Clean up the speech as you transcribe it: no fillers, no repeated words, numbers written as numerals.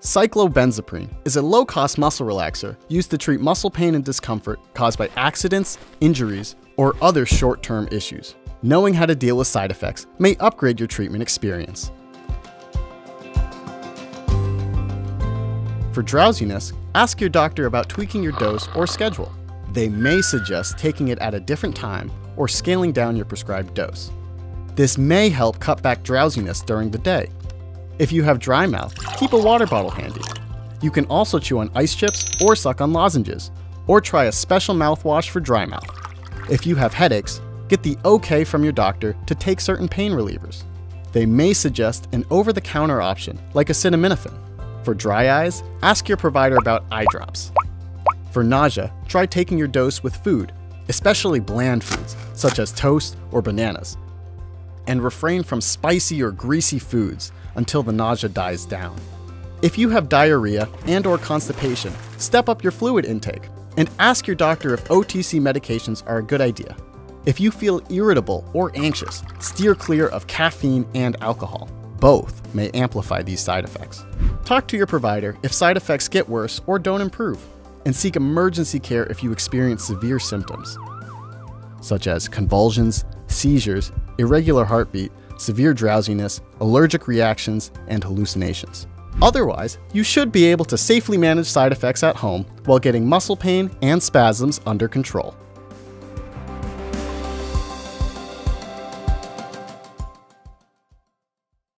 Cyclobenzaprine is a low-cost muscle relaxer used to treat muscle pain and discomfort caused by accidents, injuries, or other short-term issues. Knowing how to deal with side effects may upgrade your treatment experience. For drowsiness, ask your doctor about tweaking your dose or schedule. They may suggest taking it at a different time or scaling down your prescribed dose. This may help cut back drowsiness during the day. If you have dry mouth, keep a water bottle handy. You can also chew on ice chips or suck on lozenges, or try a special mouthwash for dry mouth. If you have headaches, get the okay from your doctor to take certain pain relievers. They may suggest an over-the-counter option like acetaminophen. For dry eyes, ask your provider about eye drops. For nausea, try taking your dose with food, especially bland foods such as toast or bananas. And refrain from spicy or greasy foods until the nausea dies down. If you have diarrhea and/or constipation, step up your fluid intake and ask your doctor if OTC medications are a good idea. If you feel irritable or anxious, steer clear of caffeine and alcohol. Both may amplify these side effects. Talk to your provider if side effects get worse or don't improve, and seek emergency care if you experience severe symptoms, such as convulsions, seizures, irregular heartbeat, severe drowsiness, allergic reactions, and hallucinations. Otherwise, you should be able to safely manage side effects at home while getting muscle pain and spasms under control.